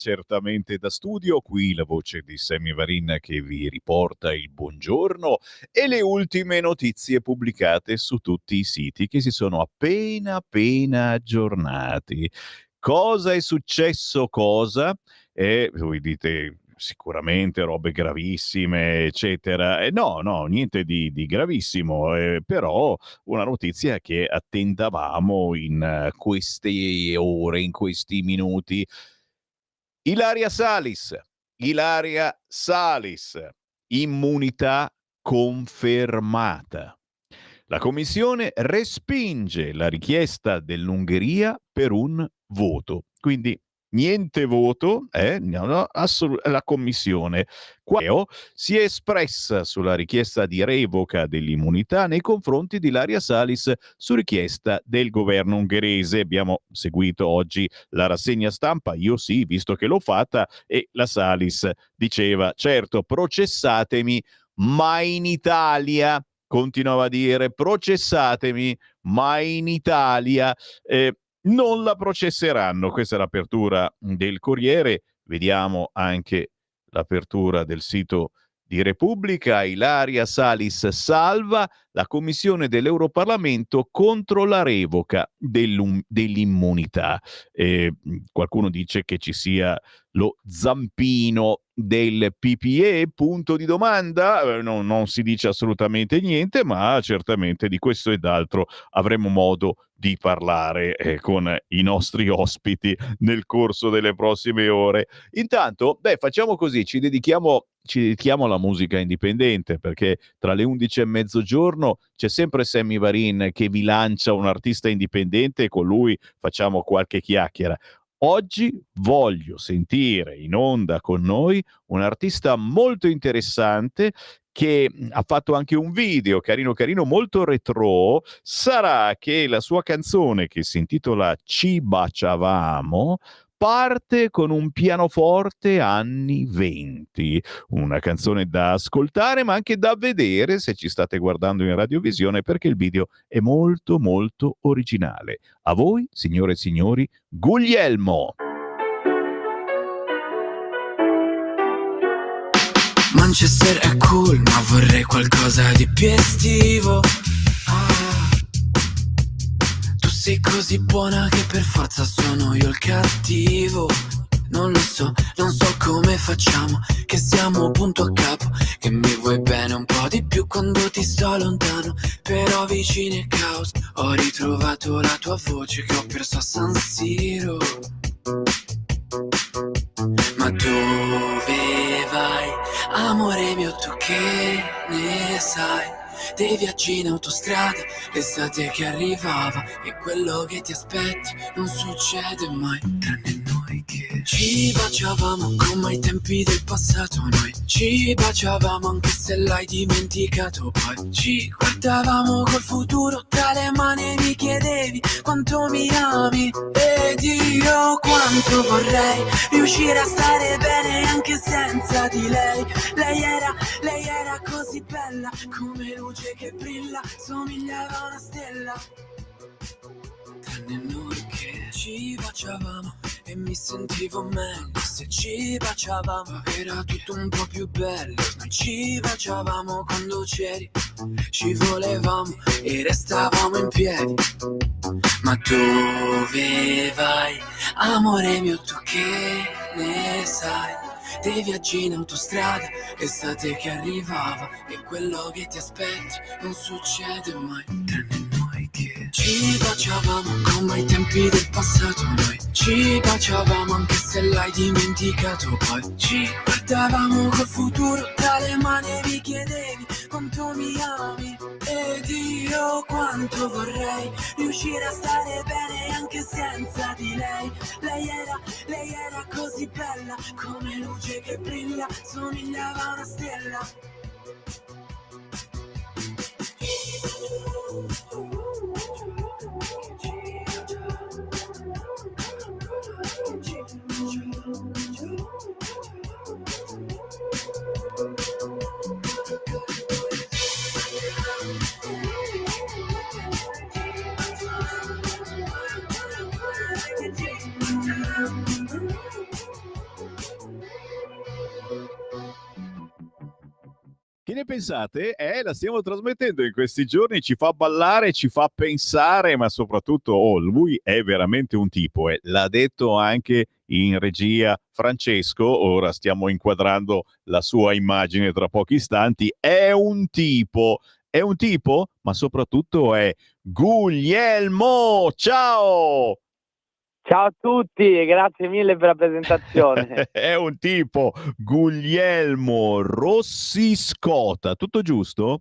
certamente da studio, qui la voce di Sammy Varin che vi riporta il buongiorno e le ultime notizie pubblicate su tutti i siti che si sono appena aggiornati. Cosa è successo? Cosa? E voi dite sicuramente robe gravissime, eccetera. E no, niente di gravissimo, però una notizia che attendavamo in queste ore, in questi minuti. Ilaria Salis, Ilaria Salis, immunità confermata. La Commissione respinge la richiesta dell'Ungheria per un voto. Quindi niente voto, no, la Commissione si è espressa sulla richiesta di revoca dell'immunità nei confronti di Ilaria Salis su richiesta del governo ungherese. Abbiamo seguito oggi la rassegna stampa, io sì, visto che l'ho fatta, e la Salis diceva, certo, processatemi, ma in Italia, continuava a dire, processatemi, ma in Italia non la processeranno. Questa è l'apertura del Corriere. Vediamo anche l'apertura del sito di Repubblica. Ilaria Salis salva la commissione dell'Europarlamento contro la revoca dell'immunità. Qualcuno dice che ci sia lo zampino del PPE, punto di domanda. Non si dice assolutamente niente, ma certamente di questo e d'altro avremo modo di parlare con i nostri ospiti nel corso delle prossime ore. Intanto, facciamo così, ci dedichiamo alla musica indipendente, perché tra le 11 e mezzogiorno c'è sempre Sammy Varin che vi lancia un artista indipendente e con lui facciamo qualche chiacchiera. Oggi voglio sentire in onda con noi un artista molto interessante che ha fatto anche un video carino, molto retro. Sarà che la sua canzone, che si intitola Ci baciavamo, parte con un pianoforte anni 20, una canzone da ascoltare ma anche da vedere se ci state guardando in radiovisione, perché il video è molto originale. A voi, signore e signori, Guglielmo. Manchester è cool, ma vorrei qualcosa di più estivo. Tu sei così buona che per forza sono io il cattivo. Non lo so, non so come facciamo, che siamo punto a capo, che mi vuoi bene un po' di più quando ti sto lontano, però vicino è caos. Ho ritrovato la tua voce che ho perso a San Siro. Ma dove vai, amore mio, tu che ne sai? Dei viaggi in autostrada, l'estate che arrivava e quello che ti aspetti non succede mai, tranne noi che ci baciavamo come ai tempi del passato. Noi ci baciavamo anche se l'hai dimenticato. Poi ci guardavamo col futuro tra le mani e mi chiedevi quanto mi ami. Ed io quanto vorrei riuscire a stare bene anche senza di lei. Lei era così bella, come luce che brilla, somigliava a una stella. Tranne noi che ci baciavamo e mi sentivo meglio. Se ci baciavamo era tutto un po' più bello. Noi ci baciavamo quando c'eri, ci volevamo e restavamo in piedi. Ma dove vai, amore mio, tu che ne sai? Dei viaggi in autostrada, l'estate che arrivava e quello che ti aspetti non succede mai, tranne noi che ci baciavamo come ai tempi del passato. Noi ci baciavamo anche se l'hai dimenticato. Poi ci guardavamo col futuro tra le mani e mi chiedevi quanto mi ami. Ed io quanto vorrei riuscire a stare bene anche senza di lei. Lei era così bella, come luce che brilla, somigliava a una stella. Che ne pensate? La stiamo trasmettendo in questi giorni, ci fa ballare, ci fa pensare, ma soprattutto, lui è veramente un tipo, l'ha detto anche in regia Francesco, ora stiamo inquadrando la sua immagine tra pochi istanti, è un tipo, ma soprattutto è Guglielmo! Ciao! Ciao a tutti, grazie mille per la presentazione. È un tipo, Guglielmo Rossiscota, tutto giusto?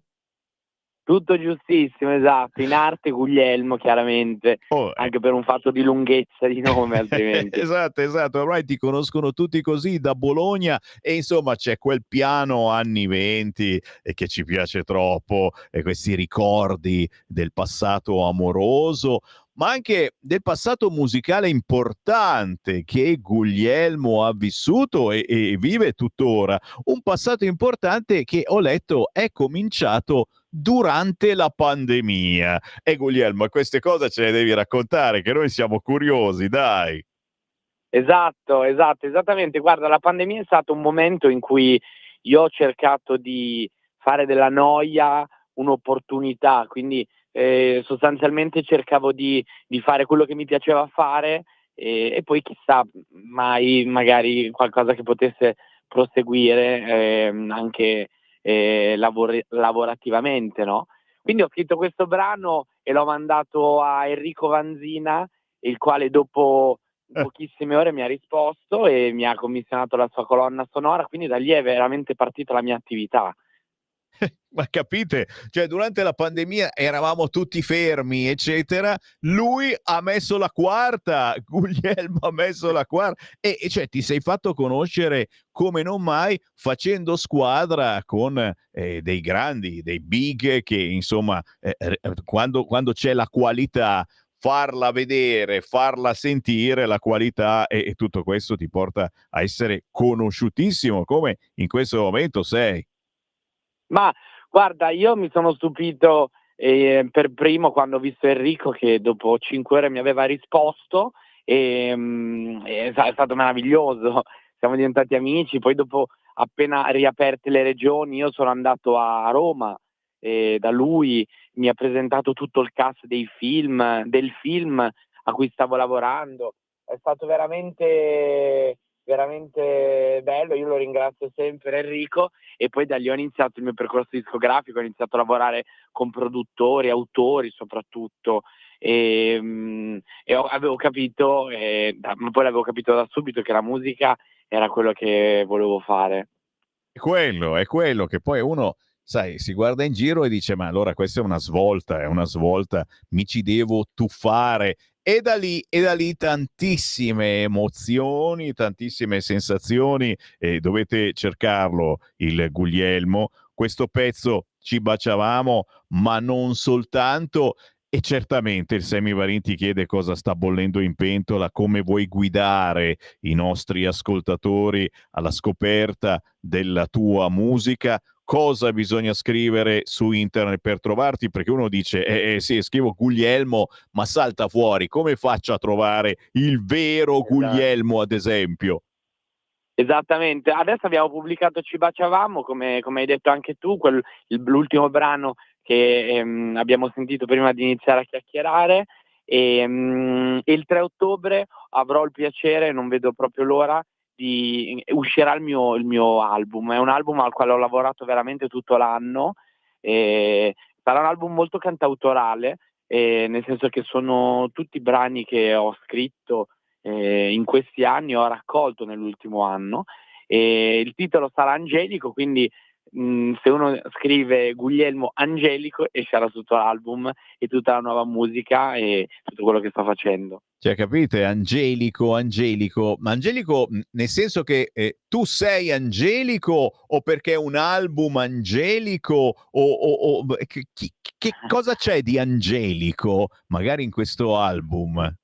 Tutto giustissimo, esatto, in arte Guglielmo chiaramente, Oh, anche per un fatto di lunghezza di nome altrimenti. esatto, esatto, ormai ti conoscono tutti così da Bologna e insomma c'è quel piano anni 20 che ci piace troppo e questi ricordi del passato amoroso, ma anche del passato musicale importante che Guglielmo ha vissuto e vive tuttora. Un passato importante che ho letto è cominciato durante la pandemia. E Guglielmo, queste cose ce le devi raccontare, che noi siamo curiosi, dai. Esatto, esattamente. Guarda, la pandemia è stato un momento in cui io ho cercato di fare della noia un'opportunità, quindi sostanzialmente cercavo di fare quello che mi piaceva fare e poi chissà, mai magari qualcosa che potesse proseguire anche lavorativamente, no? Quindi ho scritto questo brano e l'ho mandato a Enrico Vanzina, il quale dopo pochissime ore mi ha risposto e mi ha commissionato la sua colonna sonora, quindi da lì è veramente partita la mia attività. Ma capite? Cioè, durante la pandemia eravamo tutti fermi, eccetera. Lui ha messo la quarta, Guglielmo ha messo la quarta, e cioè ti sei fatto conoscere come non mai facendo squadra con dei grandi, dei big che insomma, quando c'è la qualità, farla vedere, farla sentire, la qualità e tutto questo ti porta a essere conosciutissimo, come in questo momento sei. Ma guarda, io mi sono stupito per primo quando ho visto Enrico che dopo 5 ore mi aveva risposto, è stato meraviglioso. Siamo diventati amici, poi dopo appena riaperte le regioni io sono andato a Roma e da lui mi ha presentato tutto il cast del film a cui stavo lavorando. È stato veramente bello, io lo ringrazio sempre Enrico e poi da lì ho iniziato il mio percorso discografico, ho iniziato a lavorare con produttori, autori soprattutto avevo capito, ma poi l'avevo capito da subito che la musica era quello che volevo fare. È quello che poi uno, sai, si guarda in giro e dice: ma allora questa è una svolta, mi ci devo tuffare. E da lì tantissime emozioni, tantissime sensazioni, e dovete cercarlo, il Guglielmo. Questo pezzo Ci baciavamo, ma non soltanto. E certamente il Semivarin ti chiede cosa sta bollendo in pentola, come vuoi guidare i nostri ascoltatori alla scoperta della tua musica, cosa bisogna scrivere su internet per trovarti, perché uno dice, sì, scrivo Guglielmo, ma salta fuori, come faccio a trovare il vero Esatto. Guglielmo, ad esempio? Esattamente, adesso abbiamo pubblicato Ci baciavamo, come hai detto anche tu, l'ultimo brano che abbiamo sentito prima di iniziare a chiacchierare e il 3 ottobre avrò il piacere, non vedo proprio l'ora, uscirà il mio album. È un album al quale ho lavorato veramente tutto l'anno, sarà un album molto cantautorale, nel senso che sono tutti brani che ho scritto in questi anni, ho raccolto nell'ultimo anno, e il titolo sarà Angelico, quindi se uno scrive Guglielmo Angelico escerà tutto l'album e tutta la nuova musica e tutto quello che sto facendo. Cioè, capite? Angelico, Angelico, ma Angelico nel senso che tu sei Angelico o perché è un album angelico che cosa c'è di angelico magari in questo album?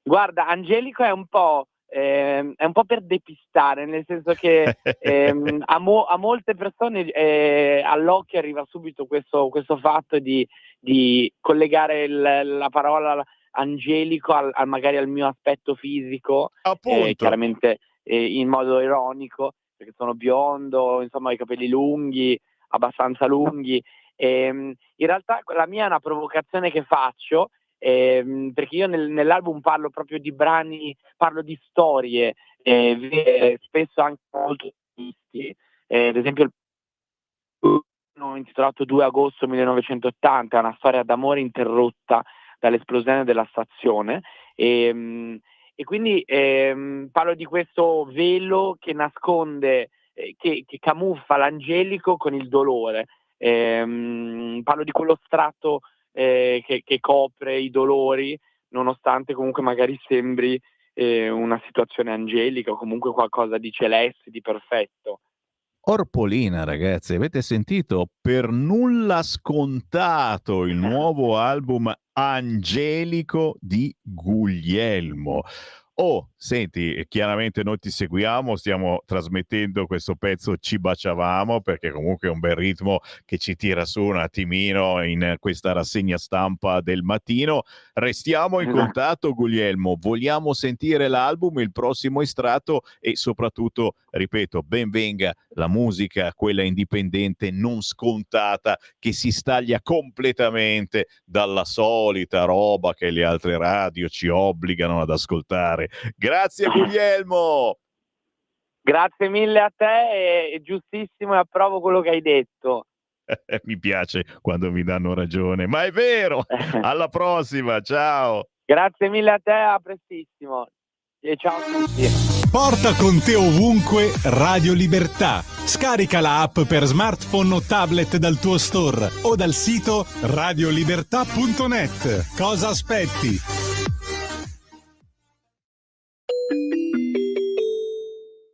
Guarda, Angelico è un po' per depistare, nel senso che a molte persone all'occhio arriva subito questo fatto di collegare la parola angelico magari al mio aspetto fisico, Appunto. chiaramente in modo ironico, perché sono biondo, insomma ho i capelli lunghi, abbastanza lunghi. In realtà la mia è una provocazione che faccio, perché io nell'album parlo proprio di brani, parlo di storie vere, spesso anche molto tristi. Ad esempio il intitolato 2 agosto 1980, è una storia d'amore interrotta dall'esplosione della stazione, e quindi parlo di questo velo che nasconde, che camuffa l'angelico con il dolore. Parlo di quello strato che copre i dolori, nonostante comunque magari sembri una situazione angelica o comunque qualcosa di celeste, di perfetto. Orpolina, ragazzi, avete sentito? Per nulla scontato il nuovo album Angelico di Guglielmo. Oh, senti, chiaramente noi ti seguiamo, stiamo trasmettendo questo pezzo Ci baciavamo, perché comunque è un bel ritmo che ci tira su un attimino in questa rassegna stampa del mattino. Restiamo in contatto, Guglielmo, vogliamo sentire l'album, il prossimo estratto e soprattutto, ripeto, ben venga la musica, quella indipendente, non scontata, che si staglia completamente dalla solita roba che le altre radio ci obbligano ad ascoltare. Grazie Guglielmo! Grazie mille a te, è giustissimo e approvo quello che hai detto. Mi piace quando mi danno ragione, ma è vero! Alla prossima, ciao! Grazie mille a te, a prestissimo. E ciao a tutti. Porta con te ovunque Radio Libertà. Scarica la app per smartphone o tablet dal tuo store o dal sito radiolibertà.net. Cosa aspetti?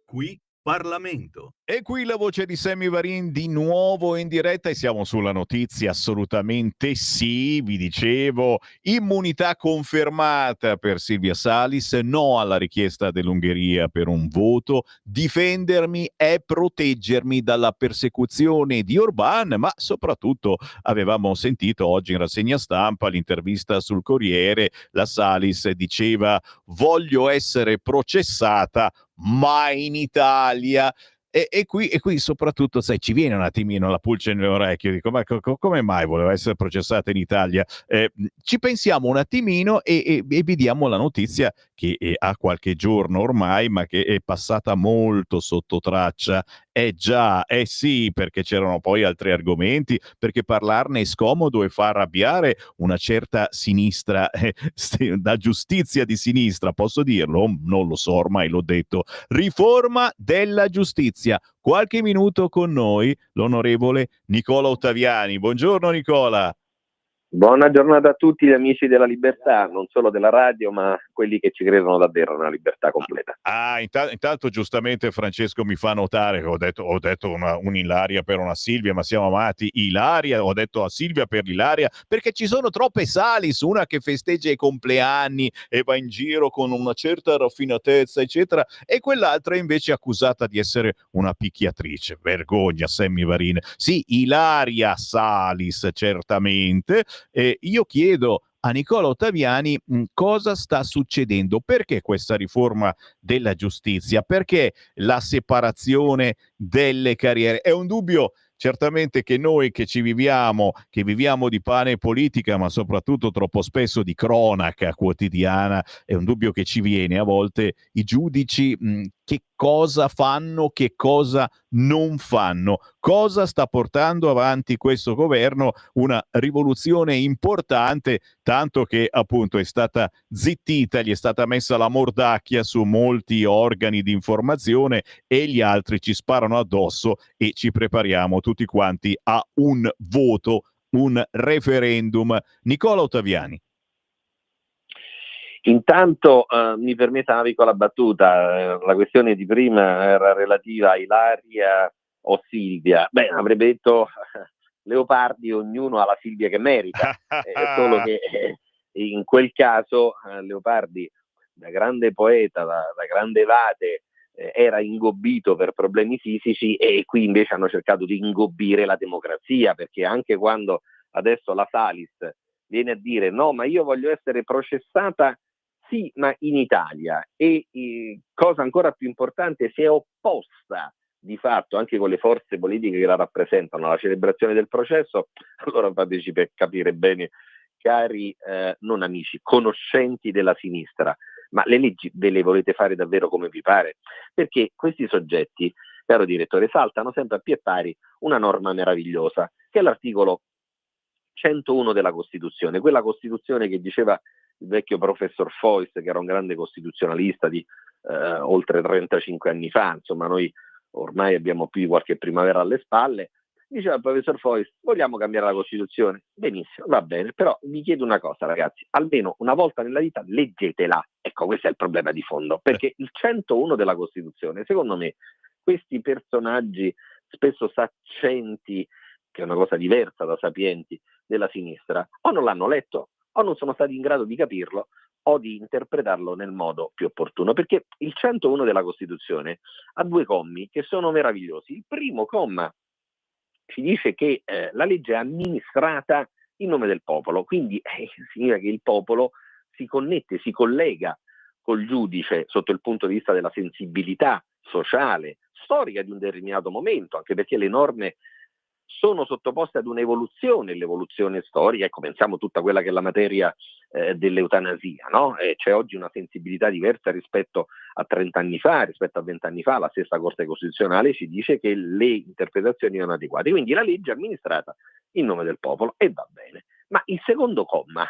Qui Parlamento. E qui la voce di Sammy Varin di nuovo in diretta e siamo sulla notizia assolutamente sì, vi dicevo, immunità confermata per Silvia Salis, no alla richiesta dell'Ungheria per un voto, difendermi è proteggermi dalla persecuzione di Orban, ma soprattutto avevamo sentito oggi in rassegna stampa l'intervista sul Corriere, la Salis diceva voglio essere processata ma in Italia. E qui soprattutto, sai, ci viene un attimino la pulce nell'orecchio, dico, ma come mai voleva essere processata in Italia? Ci pensiamo un attimino e vediamo la notizia che ha qualche giorno ormai, ma che è passata molto sotto traccia. Già, sì, perché c'erano poi altri argomenti, perché parlarne è scomodo e fa arrabbiare una certa sinistra, da giustizia di sinistra, posso dirlo? Non lo so, ormai l'ho detto. Riforma della giustizia. Qualche minuto con noi l'onorevole Nicola Ottaviani. Buongiorno Nicola. Buona giornata a tutti gli amici della libertà, non solo della radio, ma quelli che ci credono davvero nella libertà completa. Intanto giustamente Francesco mi fa notare che ho detto un'Ilaria per una Silvia, ma siamo amati Ilaria, ho detto a Silvia per l'Ilaria, perché ci sono troppe Salis, una che festeggia i compleanni e va in giro con una certa raffinatezza, eccetera, e quell'altra invece accusata di essere una picchiatrice. Vergogna, Sammy Varin. Sì, Ilaria Salis, certamente. Io chiedo a Nicola Ottaviani cosa sta succedendo, perché questa riforma della giustizia, perché la separazione delle carriere. È un dubbio certamente che noi che viviamo di pane e politica, ma soprattutto troppo spesso di cronaca quotidiana, è un dubbio che ci viene a volte i giudici che cosa fanno, che cosa non fanno. Cosa sta portando avanti questo governo? Una rivoluzione importante, tanto che appunto è stata zittita, gli è stata messa la mordacchia su molti organi di informazione e gli altri ci sparano addosso e ci prepariamo tutti quanti a un voto, un referendum. Nicola Ottaviani. Intanto mi permetta una piccola battuta, la questione di prima era relativa a Ilaria o Silvia. Beh, avrebbe detto Leopardi, ognuno ha la Silvia che merita, solo che in quel caso Leopardi, da grande poeta, da grande evade, era ingobbito per problemi fisici e qui invece hanno cercato di ingobbire la democrazia, perché anche quando adesso la Salis viene a dire no, ma io voglio essere processata sì, ma in Italia, e cosa ancora più importante, si è opposta di fatto anche con le forze politiche che la rappresentano la celebrazione del processo, allora fateci per capire bene, cari non amici, conoscenti della sinistra, ma le leggi ve le volete fare davvero come vi pare? Perché questi soggetti, caro direttore, saltano sempre a pie pari una norma meravigliosa, che è l'articolo 101 della Costituzione, quella Costituzione che diceva il vecchio professor Foix, che era un grande costituzionalista di oltre 35 anni fa, insomma noi ormai abbiamo più di qualche primavera alle spalle. Diceva il professor Foix, vogliamo cambiare la Costituzione? Benissimo, va bene, però vi chiedo una cosa ragazzi, almeno una volta nella vita leggetela. Ecco, questo è il problema di fondo, perché il 101 della Costituzione, secondo me, questi personaggi spesso saccenti, che è una cosa diversa da sapienti, della sinistra, o non l'hanno letto, o non sono stati in grado di capirlo, o di interpretarlo nel modo più opportuno, perché il 101 della Costituzione ha 2 commi che sono meravigliosi. Il primo comma ci dice che la legge è amministrata in nome del popolo, quindi significa che il popolo si connette, si collega col giudice sotto il punto di vista della sensibilità sociale, storica di un determinato momento, anche perché le norme sono sottoposte ad un'evoluzione, l'evoluzione storica, ecco, pensiamo tutta quella che è la materia dell'eutanasia, no? C'è oggi una sensibilità diversa rispetto a 30 anni fa, rispetto a 20 anni fa, la stessa Corte Costituzionale ci dice che le interpretazioni non adeguate, quindi la legge è amministrata in nome del popolo e va bene. Ma il secondo comma,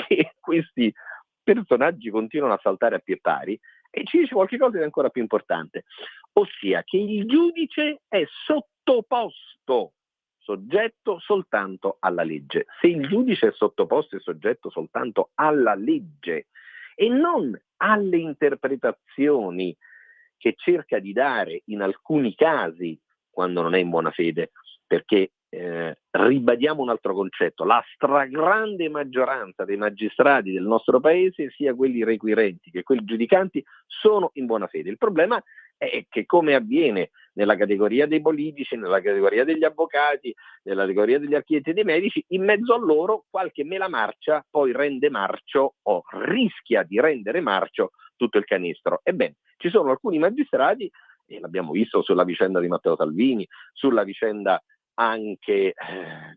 che questi personaggi continuano a saltare a pie pari, e ci dice qualcosa di ancora più importante, ossia che il giudice è sottoposto soggetto soltanto alla legge. Se il giudice è sottoposto e soggetto soltanto alla legge e non alle interpretazioni che cerca di dare in alcuni casi quando non è in buona fede, perché ribadiamo un altro concetto, la stragrande maggioranza dei magistrati del nostro paese, sia quelli requirenti che quelli giudicanti, sono in buona fede. Il problema è che, come avviene nella categoria dei politici, nella categoria degli avvocati, nella categoria degli architetti e dei medici, in mezzo a loro qualche melamarcia poi rende marcio o rischia di rendere marcio tutto il canestro. Ebbene, ci sono alcuni magistrati, e l'abbiamo visto sulla vicenda di Matteo Salvini, sulla vicenda anche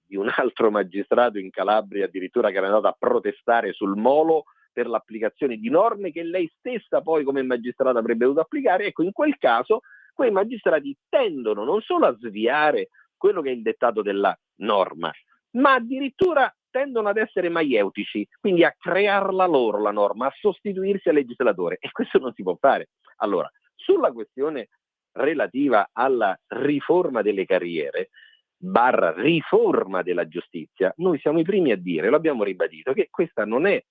di un altro magistrato in Calabria addirittura che era andato a protestare sul molo per l'applicazione di norme che lei stessa poi come magistrato avrebbe dovuto applicare. Ecco, in quel caso quei magistrati tendono non solo a sviare quello che è il dettato della norma, ma addirittura tendono ad essere maieutici, quindi a crearla loro la norma, a sostituirsi al legislatore, e questo non si può fare. Allora, sulla questione relativa alla riforma delle carriere / riforma della giustizia, noi siamo i primi a dire, lo abbiamo ribadito, che questa non è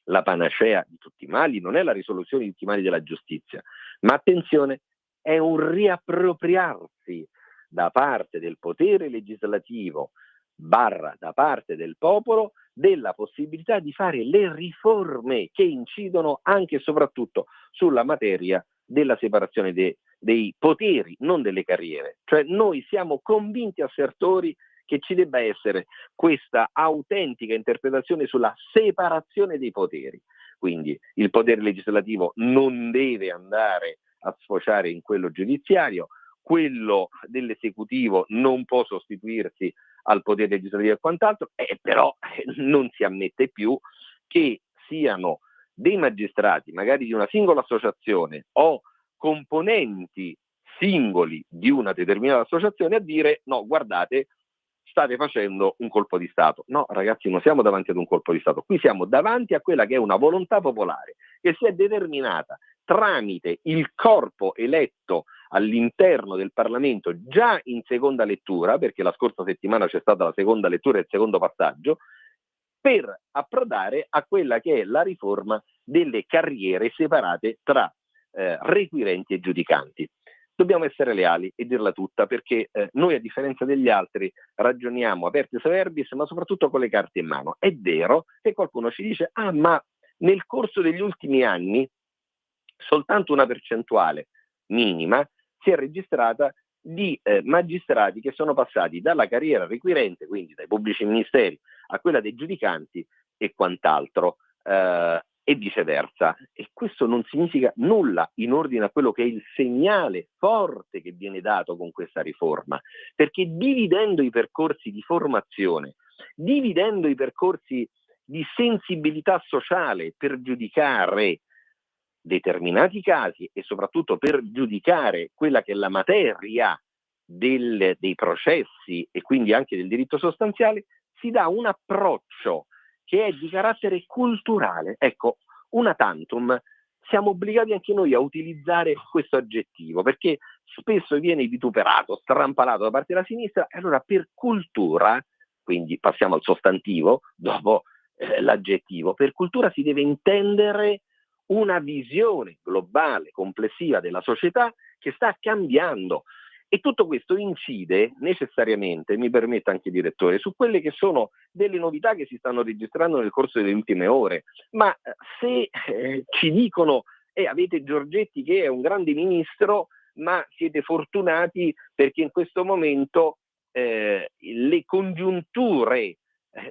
la panacea di tutti i mali, non è la risoluzione di tutti i mali della giustizia, ma attenzione, è un riappropriarsi da parte del potere legislativo / da parte del popolo della possibilità di fare le riforme che incidono anche e soprattutto sulla materia della separazione dei poteri, non delle carriere. Cioè noi siamo convinti assertori che ci debba essere questa autentica interpretazione sulla separazione dei poteri. Quindi il potere legislativo non deve andare a sfociare in quello giudiziario, quello dell'esecutivo non può sostituirsi al potere legislativo e quant'altro, però non si ammette più che siano dei magistrati, magari di una singola associazione o componenti singoli di una determinata associazione, a dire no, guardate, state facendo un colpo di Stato. No, ragazzi, non siamo davanti ad un colpo di Stato, qui siamo davanti a quella che è una volontà popolare che si è determinata tramite il corpo eletto all'interno del Parlamento già in seconda lettura, perché la scorsa settimana c'è stata la seconda lettura e il secondo passaggio, per approdare a quella che è la riforma delle carriere separate tra requirenti e giudicanti. Dobbiamo essere leali e dirla tutta, perché noi, a differenza degli altri, ragioniamo apertis verbis, ma soprattutto con le carte in mano. È vero che qualcuno ci dice ma nel corso degli ultimi anni soltanto una percentuale minima si è registrata di magistrati che sono passati dalla carriera requirente, quindi dai pubblici ministeri, a quella dei giudicanti e quant'altro. e viceversa. E questo non significa nulla in ordine a quello che è il segnale forte che viene dato con questa riforma, perché dividendo i percorsi di formazione, dividendo i percorsi di sensibilità sociale per giudicare determinati casi e soprattutto per giudicare quella che è la materia dei processi e quindi anche del diritto sostanziale, si dà un approccio che è di carattere culturale. Ecco, una tantum, siamo obbligati anche noi a utilizzare questo aggettivo, perché spesso viene vituperato, strampalato da parte della sinistra, e allora per cultura, quindi passiamo al sostantivo, dopo l'aggettivo, per cultura si deve intendere una visione globale, complessiva della società che sta cambiando. E tutto questo incide necessariamente, mi permetta anche direttore, su quelle che sono delle novità che si stanno registrando nel corso delle ultime ore. Ma se ci dicono avete Giorgetti che è un grande ministro, ma siete fortunati perché in questo momento le congiunture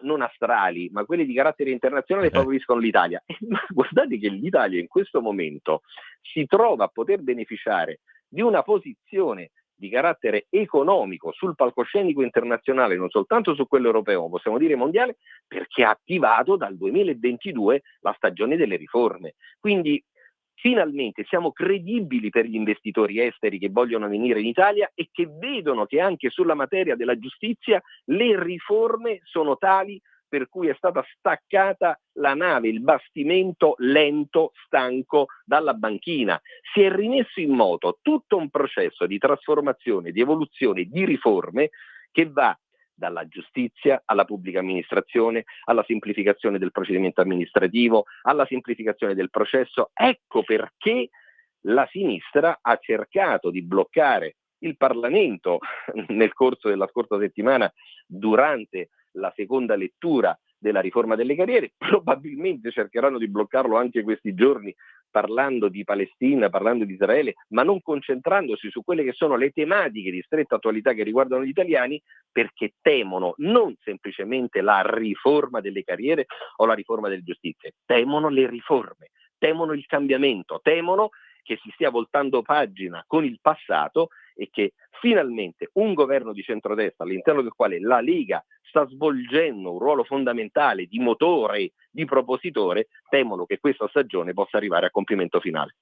non astrali, ma quelle di carattere internazionale favoriscono l'Italia. Ma guardate che l'Italia in questo momento si trova a poter beneficiare di una posizione di carattere economico sul palcoscenico internazionale, non soltanto su quello europeo, possiamo dire mondiale, perché ha attivato dal 2022 la stagione delle riforme. Quindi finalmente siamo credibili per gli investitori esteri che vogliono venire in Italia e che vedono che anche sulla materia della giustizia le riforme sono tali per cui è stata staccata la nave, il bastimento lento, stanco dalla banchina. Si è rimesso in moto tutto un processo di trasformazione, di evoluzione, di riforme che va dalla giustizia alla pubblica amministrazione, alla semplificazione del procedimento amministrativo, alla semplificazione del processo. Ecco perché la sinistra ha cercato di bloccare il Parlamento nel corso della scorsa settimana durante la seconda lettura della riforma delle carriere, probabilmente cercheranno di bloccarlo anche questi giorni parlando di Palestina, parlando di Israele, ma non concentrandosi su quelle che sono le tematiche di stretta attualità che riguardano gli italiani, perché temono non semplicemente la riforma delle carriere o la riforma delle giustizie, temono le riforme, temono il cambiamento, temono che si stia voltando pagina con il passato e che finalmente un governo di centrodestra all'interno del quale la Lega sta svolgendo un ruolo fondamentale di motore, di propositore, temono che questa stagione possa arrivare a compimento finale.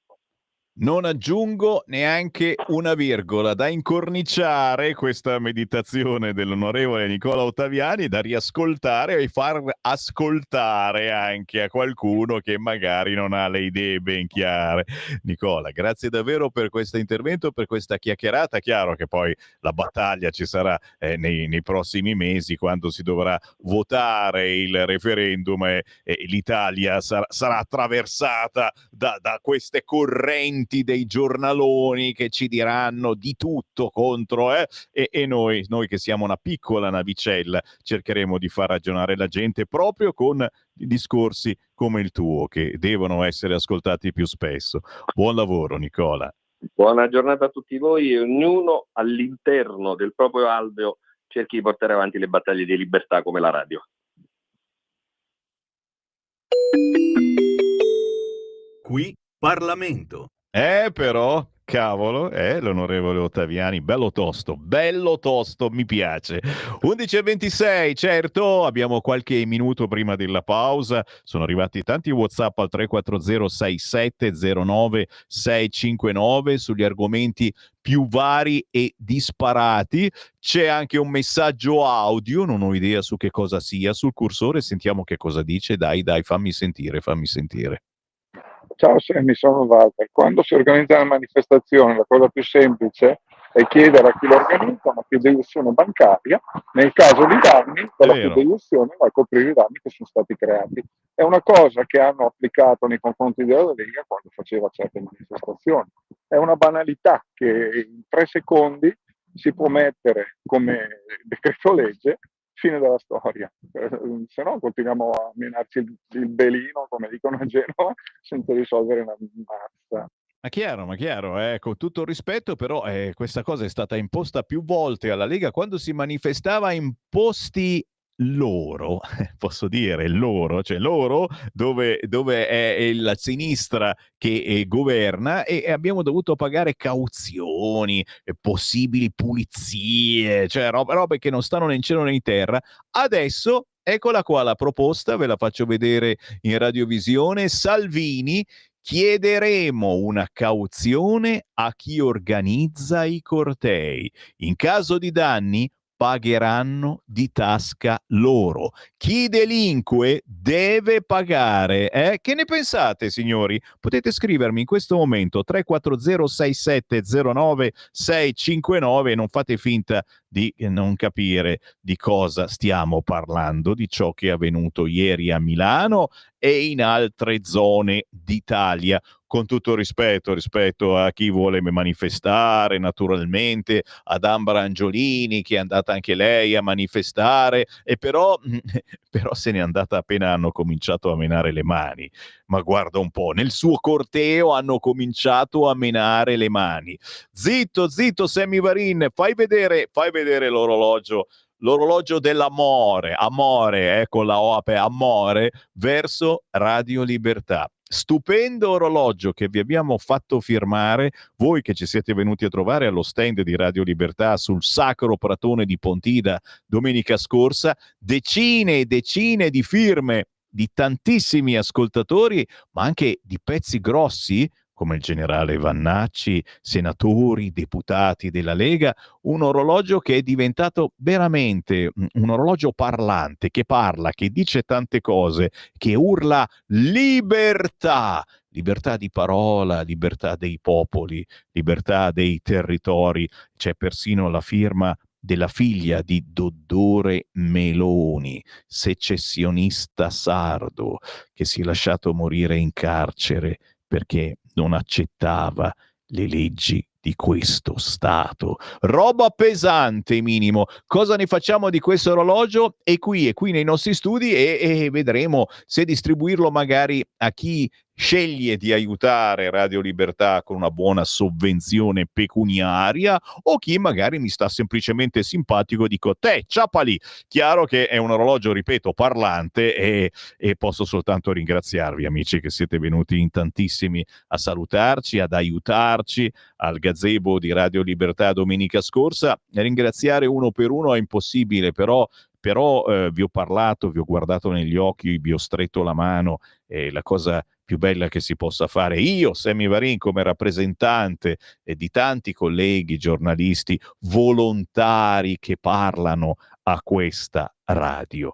Non aggiungo neanche una virgola, da incorniciare questa meditazione dell'onorevole Nicola Ottaviani, da riascoltare e far ascoltare anche a qualcuno che magari non ha le idee ben chiare. Nicola, grazie davvero per questo intervento, per questa chiacchierata. Chiaro che poi la battaglia ci sarà nei prossimi mesi, quando si dovrà votare il referendum e l'Italia sarà attraversata da queste correnti dei giornaloni che ci diranno di tutto contro, e noi che siamo una piccola navicella cercheremo di far ragionare la gente proprio con discorsi come il tuo, che devono essere ascoltati più spesso. Buon lavoro, Nicola. Buona giornata a tutti voi, e ognuno all'interno del proprio alveo cerchi di portare avanti le battaglie di libertà come la radio. Qui Parlamento. Però, cavolo, l'onorevole Ottaviani, bello tosto, mi piace. 11:26, certo, abbiamo qualche minuto prima della pausa, sono arrivati tanti WhatsApp al 340-6709-659 sugli argomenti più vari e disparati. C'è anche un messaggio audio, non ho idea su che cosa sia, sul cursore, sentiamo che cosa dice. Dai, fammi sentire. Ciao Sammy, sono Walter. Quando si organizza una manifestazione, la cosa più semplice è chiedere a chi lo organizza una fideiussione bancaria. Nel caso di danni, quella fideiussione va a coprire i danni che sono stati creati. È una cosa che hanno applicato nei confronti della Lega quando faceva certe manifestazioni. È una banalità che in 3 secondi si può mettere come decreto legge, fine della storia, se no continuiamo a menarci il belino, come dicono a Genova, senza risolvere una mazza. Ma chiaro, con tutto il rispetto, però questa cosa è stata imposta più volte alla Lega quando si manifestava in posti loro, posso dire loro, cioè loro dove è la sinistra che governa, e abbiamo dovuto pagare cauzioni, possibili pulizie, cioè robe che non stanno né in cielo né in terra. Adesso eccola qua la proposta, ve la faccio vedere in radiovisione. Salvini: chiederemo una cauzione a chi organizza i cortei. In caso di danni pagheranno di tasca loro. Chi delinque deve pagare. Che ne pensate, signori? Potete scrivermi in questo momento 3406709 659, e non fate finta di non capire di cosa stiamo parlando, di ciò che è avvenuto ieri a Milano e in altre zone d'Italia. Con tutto rispetto a chi vuole manifestare, naturalmente, ad Ambra Angiolini, che è andata anche lei a manifestare, e però se n'è andata appena hanno cominciato a menare le mani. Ma guarda un po', nel suo corteo hanno cominciato a menare le mani. Zitto, Sammy Varin, fai vedere l'orologio dell'amore, con la O per amore, verso Radio Libertà. Stupendo orologio che vi abbiamo fatto firmare, voi che ci siete venuti a trovare allo stand di Radio Libertà sul Sacro Pratone di Pontida domenica scorsa. Decine e decine di firme di tantissimi ascoltatori, ma anche di pezzi grossi come il generale Vannacci, senatori, deputati della Lega. Un orologio che è diventato veramente un orologio parlante, che parla, che dice tante cose, che urla libertà, libertà di parola, libertà dei popoli, libertà dei territori. C'è persino la firma della figlia di Doddore Meloni, secessionista sardo, che si è lasciato morire in carcere perché non accettava le leggi di questo Stato. Roba pesante, minimo. Cosa ne facciamo di questo orologio? È qui nei nostri studi, e vedremo se distribuirlo magari a chi sceglie di aiutare Radio Libertà con una buona sovvenzione pecuniaria, o chi magari mi sta semplicemente simpatico e dico: te, ciapali. Chiaro che è un orologio, ripeto, parlante, e posso soltanto ringraziarvi, amici, che siete venuti in tantissimi a salutarci, ad aiutarci al gazebo di Radio Libertà domenica scorsa. Ringraziare uno per uno è impossibile, però vi ho parlato, vi ho guardato negli occhi, vi ho stretto la mano. La cosa più bella che si possa fare, io, Sammy Varin, come rappresentante di tanti colleghi giornalisti volontari che parlano a questa radio.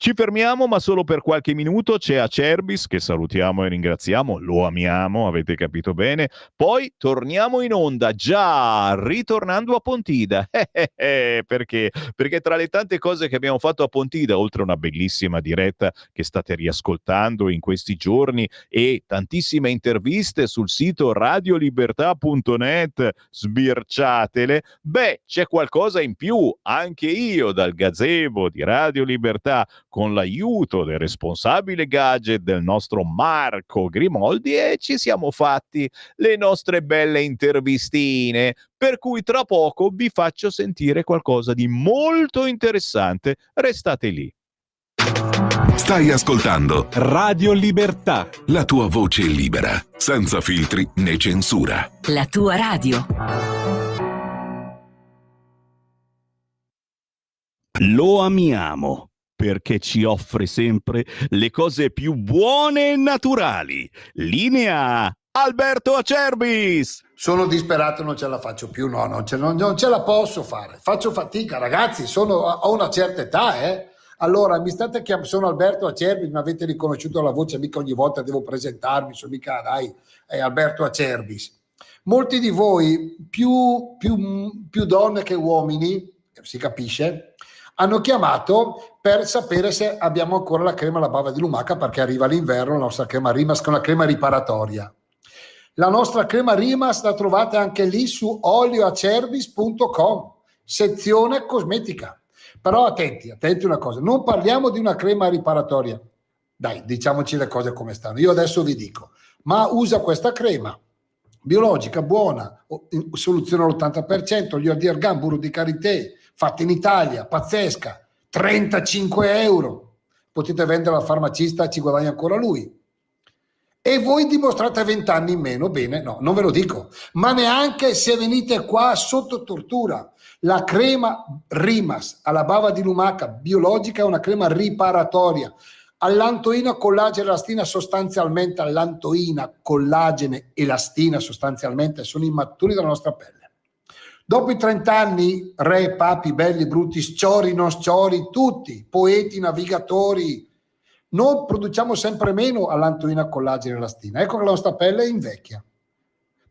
Ci fermiamo, ma solo per qualche minuto. C'è Acerbis, che salutiamo e ringraziamo, lo amiamo, avete capito bene. Poi torniamo in onda, già ritornando a Pontida. Perché? Perché tra le tante cose che abbiamo fatto a Pontida, oltre a una bellissima diretta che state riascoltando in questi giorni e tantissime interviste sul sito radiolibertà.net, sbirciatele, c'è qualcosa in più. Anche io dal gazebo di Radio Libertà, con l'aiuto del responsabile gadget del nostro Marco Grimoldi, e ci siamo fatti le nostre belle intervistine, per cui tra poco vi faccio sentire qualcosa di molto interessante. Restate lì. Stai ascoltando Radio Libertà, la tua voce libera, senza filtri né censura. La tua radio. Lo amiamo perché ci offre sempre le cose più buone e naturali. Linea Alberto Acerbis. Sono disperato, non ce la faccio più, non ce la posso fare. Faccio fatica, ragazzi, ho una certa età, Allora, mi state chiamando, sono Alberto Acerbis, mi avete riconosciuto la voce, mica ogni volta devo presentarmi, sono mica, dai, è Alberto Acerbis. Molti di voi, più donne che uomini, si capisce, hanno chiamato per sapere se abbiamo ancora la crema alla bava di lumaca, perché arriva l'inverno, la nostra crema Rimas con la crema riparatoria. La nostra crema Rimas la trovate anche lì su olioacerbis.com, sezione cosmetica. Però attenti una cosa, non parliamo di una crema riparatoria. Dai, diciamoci le cose come stanno. Io adesso vi dico, ma usa questa crema biologica, buona, soluzione all'80%, olio di argan, burro di karité, fatta in Italia, pazzesca, €35. Potete vendere al farmacista, ci guadagna ancora lui. E voi dimostrate 20 anni in meno. Bene, no, non ve lo dico, ma neanche se venite qua sotto tortura. La crema Rimas alla bava di lumaca biologica è una crema riparatoria. Allantoina, collagene, elastina, sostanzialmente allantoina, collagene, elastina sostanzialmente sono i maturi della nostra pelle. Dopo i 30 anni, re, papi, belli, brutti, sciori, non sciori, tutti, poeti, navigatori, noi produciamo sempre meno allantoina, collagene, elastina. Ecco che la nostra pelle invecchia,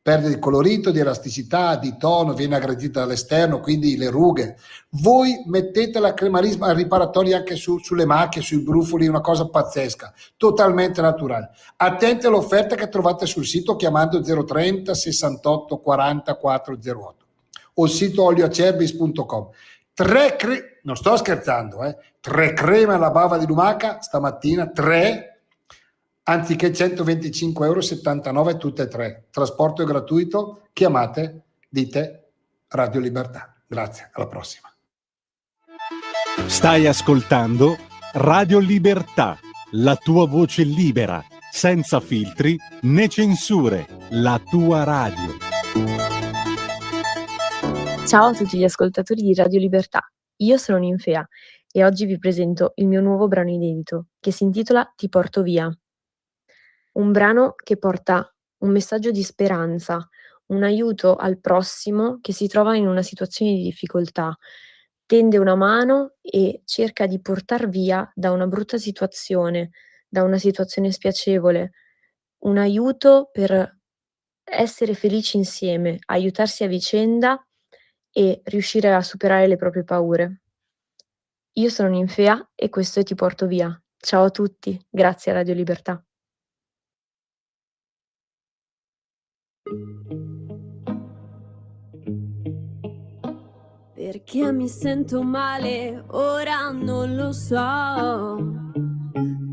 perde di colorito, di elasticità, di tono, viene aggredita dall'esterno, quindi le rughe. Voi mettete la crema riparatoria anche sulle macchie, sui brufoli, una cosa pazzesca, totalmente naturale. Attenti all'offerta che trovate sul sito chiamando 030 68 40 408 o il sito olioacerbis.com. Non sto scherzando, 3 creme alla bava di lumaca stamattina, 3, anziché €125, 79 tutte e 3. Trasporto è gratuito, chiamate, dite Radio Libertà. Grazie, alla prossima. Stai ascoltando Radio Libertà, la tua voce libera, senza filtri né censure, la tua radio. Ciao a tutti gli ascoltatori di Radio Libertà, io sono Ninfea e oggi vi presento il mio nuovo brano inedito che si intitola Ti porto via. Un brano che porta un messaggio di speranza, un aiuto al prossimo che si trova in una situazione di difficoltà, tende una mano e cerca di portar via da una brutta situazione, da una situazione spiacevole, un aiuto per essere felici insieme, aiutarsi a vicenda e riuscire a superare le proprie paure. Io sono Ninfea e questo è Ti porto via. Ciao a tutti, grazie a Radio Libertà. Perché mi sento male, ora non lo so.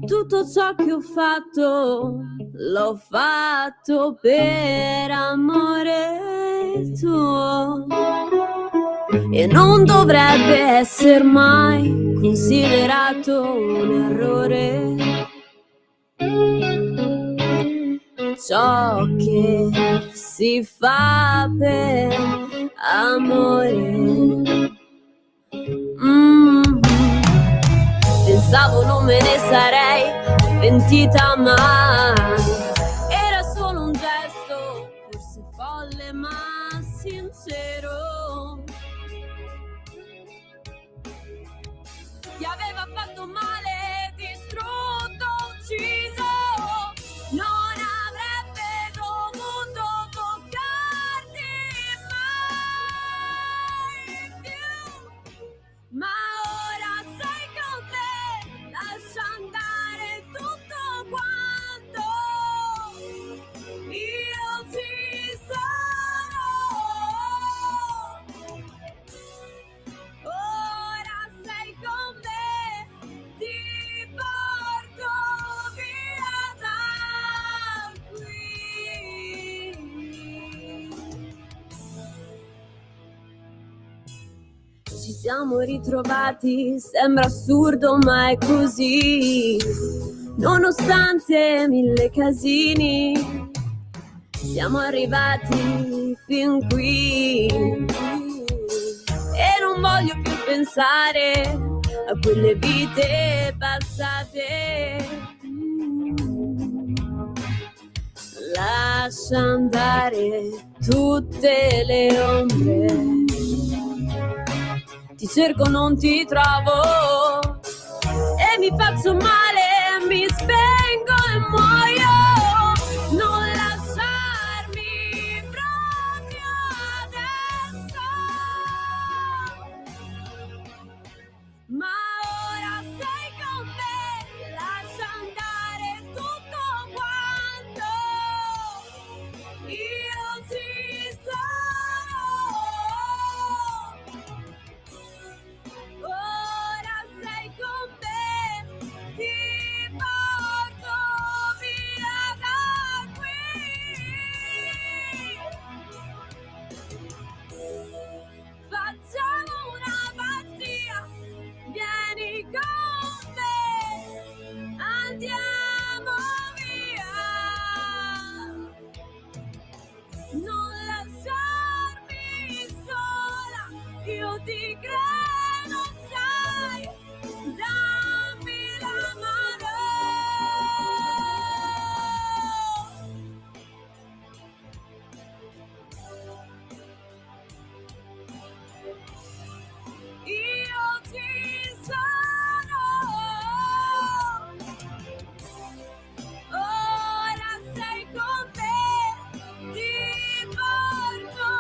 Tutto ciò che ho fatto, l'ho fatto per amore tuo. E non dovrebbe essere mai considerato un errore ciò che si fa per amore. Pensavo non me ne sarei pentita mai. Era solo un gesto, forse folle ma sincero. Ti aveva fatto male, distrutto, ucciso. Non avrebbe dovuto toccarti mai più. Ma ora sei con me, lascia andare tutto quanto. Io ci sono. Ora sei con me, ti porto via da qui. Ci siamo ritrovati, sembra assurdo ma è così. Nonostante 1000 casini, siamo arrivati fin qui. E non voglio più pensare a quelle vite passate. Lascia andare tutte le ombre. Ti cerco, non ti trovo e mi faccio male, mi spengo e muoio. Non lasciarmi proprio adesso. Ma ora sei con me, lascia andare tutto quanto. Io ci sono. Ora sei con me, ti io ti credo, sai, dammi la mano. Io ci sono, ora sei con me, ti porto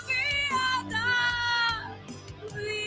via da qui.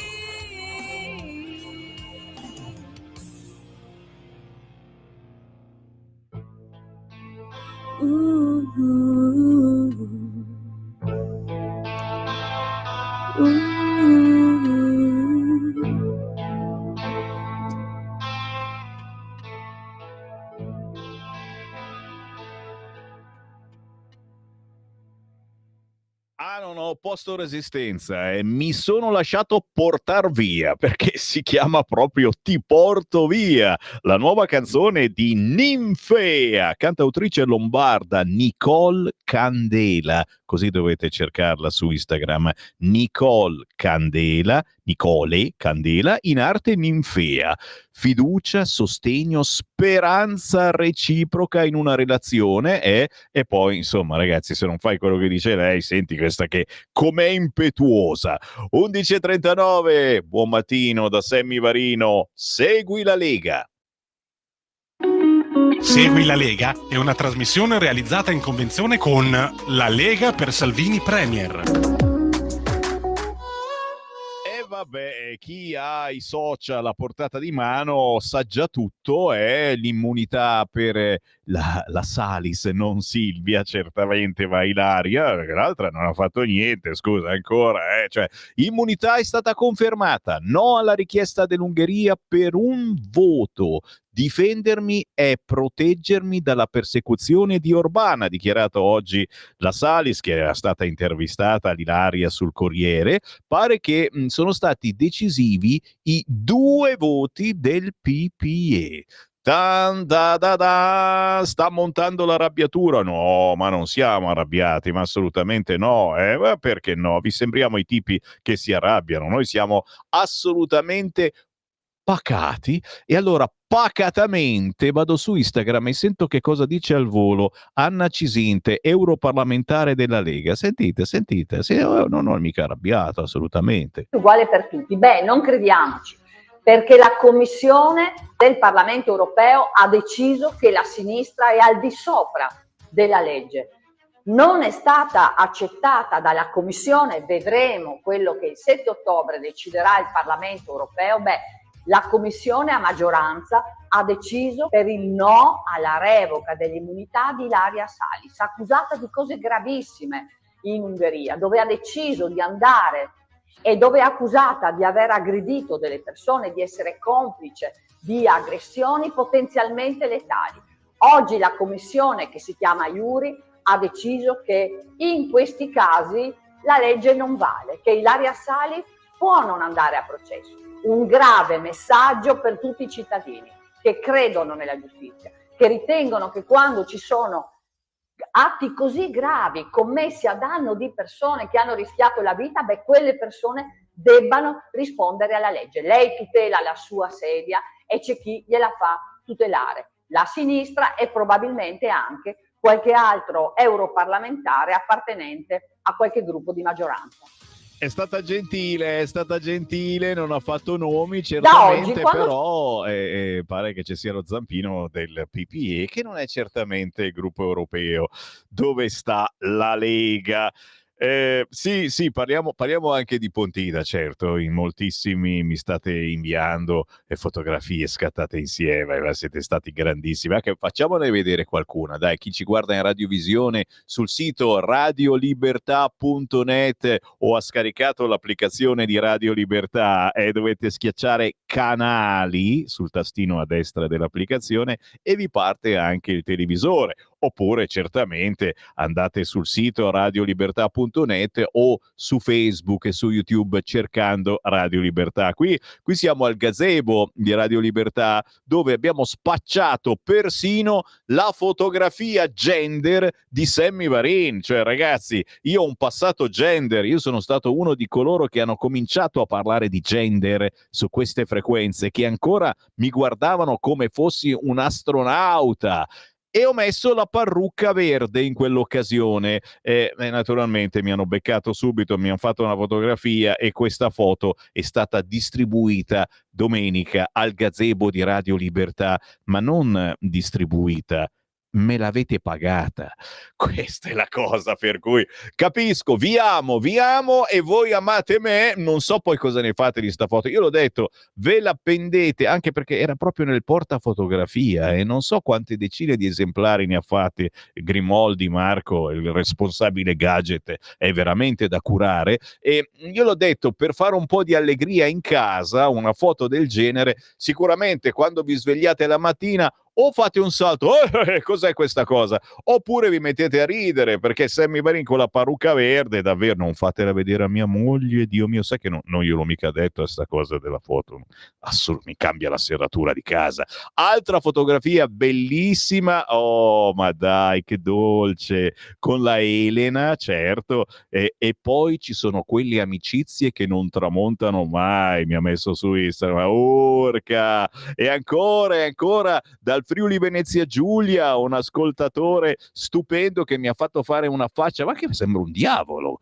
Ah, non ho opposto resistenza e mi sono lasciato portar via perché si chiama proprio Ti porto via, la nuova canzone di Ninfea, cantautrice lombarda Nicole Candela, così dovete cercarla su Instagram, Nicole Candela, in arte Ninfea. Fiducia, sostegno, speranza reciproca in una relazione e poi, insomma, ragazzi, se non fai quello che dice lei, senti questa che com'è impetuosa. 11:39, buon mattino da Sammy Varino, segui la Lega. Segui la Lega è una trasmissione realizzata in convenzione con La Lega per Salvini Premier. Vabbè, chi ha i social a portata di mano sa già tutto, è l'immunità per la Salis, non Silvia, certamente va Ilaria, perché l'altra non ha fatto niente, scusa, ancora, cioè, immunità è stata confermata, no alla richiesta dell'Ungheria per un voto. Difendermi è proteggermi dalla persecuzione di Orbán, ha dichiarato oggi la Salis, che era stata intervistata all'Ilaria sul Corriere. Pare che sono stati decisivi i 2 voti del PPE. Sta montando l'arrabbiatura. No, ma non siamo arrabbiati, ma assolutamente no. Ma perché no? Vi sembriamo i tipi che si arrabbiano. Noi siamo assolutamente pacati. E allora pacatamente vado su Instagram e sento che cosa dice al volo Anna Cisinte, europarlamentare della Lega. Sentite, non ho mica arrabbiato, assolutamente. Uguale per tutti. Beh, non crediamoci, perché la Commissione del Parlamento europeo ha deciso che la sinistra è al di sopra della legge. Non è stata accettata dalla Commissione, vedremo quello che il 7 ottobre deciderà il Parlamento europeo. La Commissione a maggioranza ha deciso per il no alla revoca dell'immunità di Ilaria Salis, accusata di cose gravissime in Ungheria, dove ha deciso di andare e dove è accusata di aver aggredito delle persone, di essere complice di aggressioni potenzialmente letali. Oggi la Commissione, che si chiama Iuri, ha deciso che in questi casi la legge non vale, che Ilaria Salis può non andare a processo. Un grave messaggio per tutti i cittadini che credono nella giustizia, che ritengono che quando ci sono atti così gravi commessi a danno di persone che hanno rischiato la vita, quelle persone debbano rispondere alla legge. Lei tutela la sua sedia e c'è chi gliela fa tutelare, la sinistra e probabilmente anche qualche altro europarlamentare appartenente a qualche gruppo di maggioranza. È stata gentile, non ha fatto nomi certamente, oggi, però pare che ci sia lo zampino del PPE, che non è certamente il gruppo europeo. Dove sta la Lega? Sì, parliamo anche di Pontida, certo, in moltissimi mi state inviando fotografie scattate insieme, siete stati grandissimi, anche facciamone vedere qualcuna, dai, chi ci guarda in radiovisione sul sito radiolibertà.net o ha scaricato l'applicazione di Radio Libertà dovete schiacciare canali sul tastino a destra dell'applicazione e vi parte anche il televisore, oppure certamente andate sul sito radiolibertà.net o su Facebook e su YouTube cercando Radio Libertà. Qui siamo al gazebo di Radio Libertà, dove abbiamo spacciato persino la fotografia gender di Sammy Varin. Cioè, ragazzi, io ho un passato gender, io sono stato uno di coloro che hanno cominciato a parlare di gender su queste frequenze, che ancora mi guardavano come fossi un astronauta. E ho messo la parrucca verde in quell'occasione e naturalmente mi hanno beccato subito, mi hanno fatto una fotografia e questa foto è stata distribuita domenica al gazebo di Radio Libertà, ma non distribuita, me l'avete pagata. Questa è la cosa per cui capisco, vi amo e voi amate me, non so poi cosa ne fate di sta foto. Io l'ho detto, ve la pendete, anche perché era proprio nel portafotografia e non so quante decine di esemplari ne ha fatti Grimoldi, Marco, il responsabile gadget, è veramente da curare. E io l'ho detto, per fare un po' di allegria in casa, una foto del genere, sicuramente quando vi svegliate la mattina o fate un salto, cos'è questa cosa? Oppure vi mettete a ridere, perché Sammy Varin con la parrucca verde, davvero non fatela vedere a mia moglie, Dio mio, sai che non gliel'ho mica detto a sta cosa della foto, mi cambia la serratura di casa. Altra fotografia bellissima, oh ma dai che dolce, con la Elena, certo, e poi ci sono quelle amicizie che non tramontano mai, mi ha messo su Instagram, urca, e ancora dal Friuli Venezia Giulia, un ascoltatore stupendo che mi ha fatto fare una faccia, ma che sembra un diavolo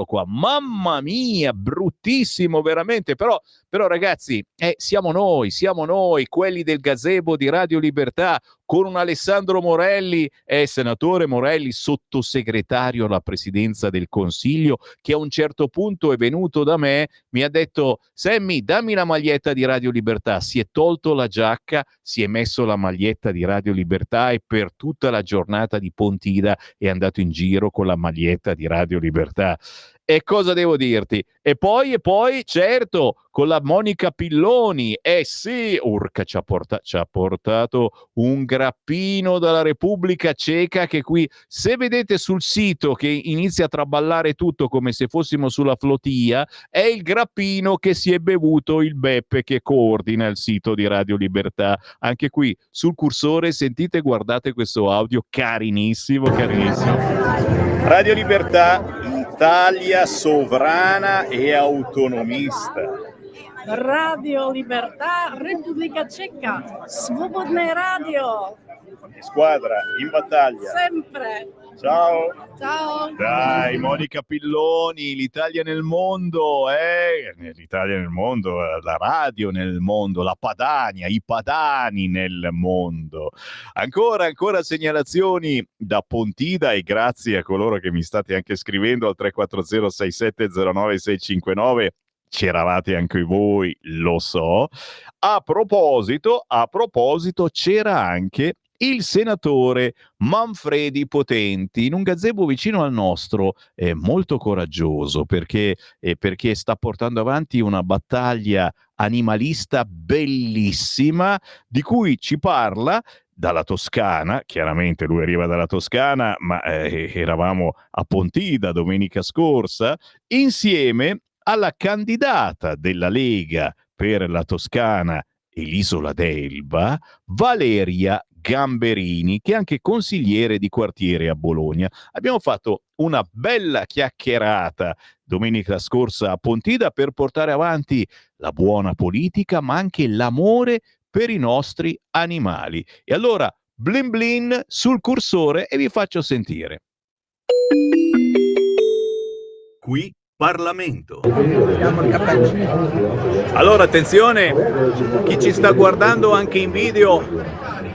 qua, mamma mia, bruttissimo veramente, però ragazzi, siamo noi, quelli del gazebo di Radio Libertà, con un Alessandro Morelli, senatore Morelli, sottosegretario alla presidenza del Consiglio, che a un certo punto è venuto da me, mi ha detto: Sammy, dammi la maglietta di Radio Libertà. Si è tolto la giacca, si è messo la maglietta di Radio Libertà e per tutta la giornata di Pontida è andato in giro con la maglietta di Radio Libertà. E cosa devo dirti? E poi, certo, con la Monica Pilloni, sì, urca, ci ha portato un grappino dalla Repubblica Ceca, che qui, se vedete sul sito che inizia a traballare tutto come se fossimo sulla flotilla, è il grappino che si è bevuto il Beppe che coordina il sito di Radio Libertà. Anche qui, sul cursore, sentite, guardate questo audio carinissimo. Radio Libertà, Italia sovrana e autonomista. Radio Libertà, Repubblica Ceca, Svobodne Radio. Squadra, in battaglia. Sempre. Ciao. Dai, Monica Pilloni, l'Italia nel mondo, l'Italia nel mondo, la radio nel mondo, la Padania, i padani nel mondo. Ancora segnalazioni da Pontida, e grazie a coloro che mi state anche scrivendo al 340 6709 659. C'eravate anche voi, lo so. A proposito, c'era anche il senatore Manfredi Potenti in un gazebo vicino al nostro, molto coraggioso perché sta portando avanti una battaglia animalista bellissima, di cui ci parla dalla Toscana. Chiaramente lui arriva dalla Toscana, ma eravamo a Pontida domenica scorsa insieme alla candidata della Lega per la Toscana e l'isola d'Elba, Valeria Gamberini, che è anche consigliere di quartiere a Bologna. Abbiamo fatto una bella chiacchierata domenica scorsa a Pontida per portare avanti la buona politica, ma anche l'amore per i nostri animali. E allora, blin blin sul cursore e vi faccio sentire. Qui Parlamento. Allora attenzione, chi ci sta guardando anche in video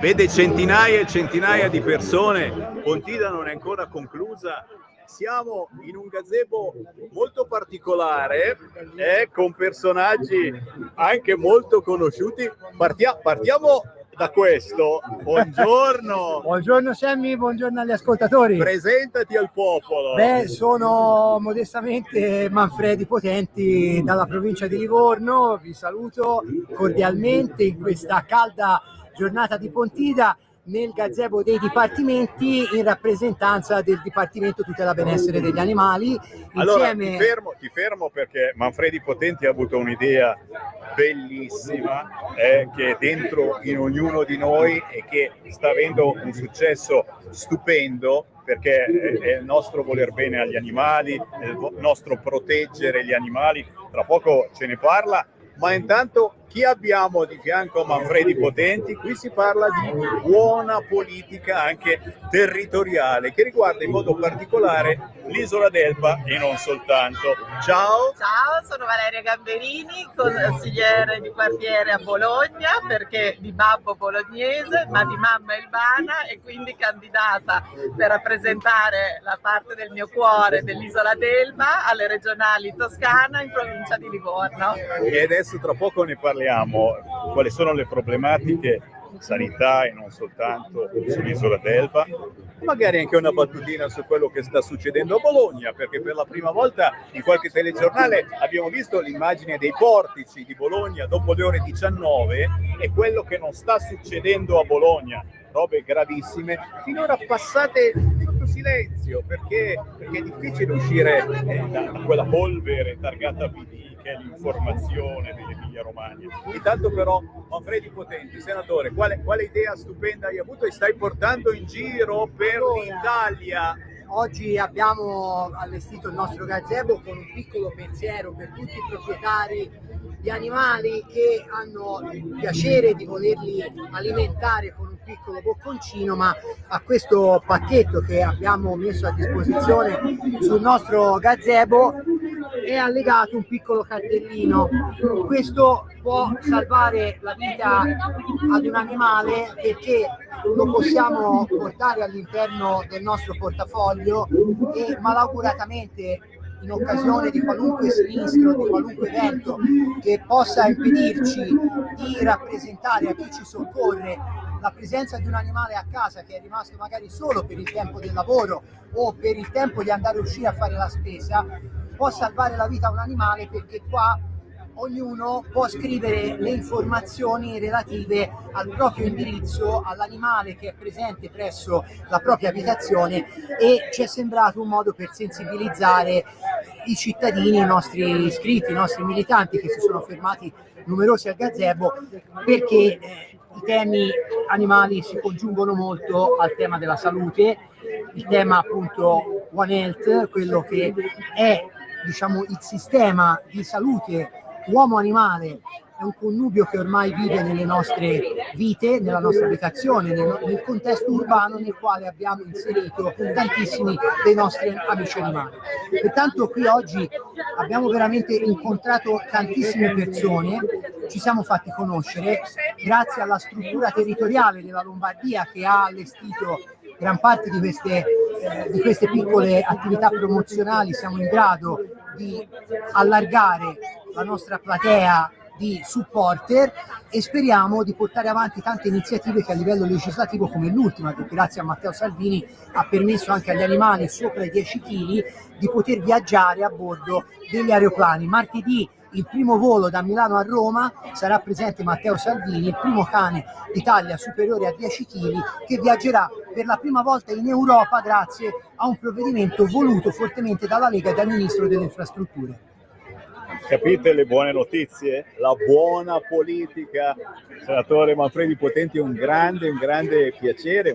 vede centinaia e centinaia di persone. Pontida non è ancora conclusa. Siamo in un gazebo molto particolare, con personaggi anche molto conosciuti. Partiamo da questo. Buongiorno. Buongiorno Sammy, buongiorno agli ascoltatori. Presentati al popolo. Sono modestamente Manfredi Potenti dalla provincia di Livorno. Vi saluto cordialmente in questa calda giornata di Pontida. nel gazebo dei dipartimenti in rappresentanza del Dipartimento Tutela Benessere degli Animali. Allora Insieme... ti fermo perché Manfredi Potenti ha avuto un'idea bellissima che è dentro in ognuno di noi e che sta avendo un successo stupendo, perché è il nostro voler bene agli animali, è il nostro proteggere gli animali. Tra poco ce ne parla, ma intanto chi abbiamo di fianco a Manfredi Potenti? Qui si parla di buona politica anche territoriale che riguarda in modo particolare l'isola d'Elba e non soltanto. Ciao! Ciao, sono Valeria Gamberini, consigliere di quartiere a Bologna, perché di babbo bolognese ma di mamma elbana e quindi candidata per rappresentare la parte del mio cuore dell'isola d'Elba alle regionali Toscana in provincia di Livorno. E adesso tra poco ne parliamo, quali sono le problematiche sanità e non soltanto sull'isola d'Elba, magari anche una battutina su quello che sta succedendo a Bologna, perché per la prima volta in qualche telegiornale abbiamo visto l'immagine dei portici di Bologna dopo le ore 19 e quello che non sta succedendo a Bologna, robe gravissime, finora passate sotto silenzio, perché è difficile uscire da quella polvere targata PD che è l'informazione dell'Emilia Romagna. Intanto però Manfredi Potenti, senatore, quale idea stupenda hai avuto e stai portando in giro per l'Italia? Oggi abbiamo allestito il nostro gazebo con un piccolo pensiero per tutti i proprietari di animali che hanno il piacere di volerli alimentare con un piccolo bocconcino, ma a questo pacchetto che abbiamo messo a disposizione sul nostro gazebo è allegato un piccolo cartellino. Questo può salvare la vita ad un animale perché lo possiamo portare all'interno del nostro portafoglio e malauguratamente in occasione di qualunque sinistro, di qualunque evento che possa impedirci di rappresentare a chi ci soccorre la presenza di un animale a casa che è rimasto magari solo per il tempo del lavoro o per il tempo di andare a uscire a fare la spesa, può salvare la vita a un animale, perché qua ognuno può scrivere le informazioni relative al proprio indirizzo, all'animale che è presente presso la propria abitazione, e ci è sembrato un modo per sensibilizzare i cittadini, i nostri iscritti, i nostri militanti che si sono fermati numerosi al gazebo, perché i temi animali si congiungono molto al tema della salute, il tema appunto One Health, quello che è diciamo il sistema di salute uomo-animale, è un connubio che ormai vive nelle nostre vite, nella nostra abitazione, nel contesto urbano nel quale abbiamo inserito tantissimi dei nostri amici animali. Pertanto qui oggi abbiamo veramente incontrato tantissime persone, ci siamo fatti conoscere grazie alla struttura territoriale della Lombardia che ha allestito gran parte di queste piccole attività promozionali. Siamo in grado di allargare la nostra platea di supporter e speriamo di portare avanti tante iniziative che a livello legislativo, come l'ultima che grazie a Matteo Salvini ha permesso anche agli animali sopra i 10 kg di poter viaggiare a bordo degli aeroplani. Martedì il primo volo da Milano a Roma sarà presente Matteo Salvini, il primo cane d'Italia superiore a 10 kg che viaggerà per la prima volta in Europa grazie a un provvedimento voluto fortemente dalla Lega e dal Ministro delle Infrastrutture. Capite le buone notizie? La buona politica. Senatore Manfredi Potenti, è un grande piacere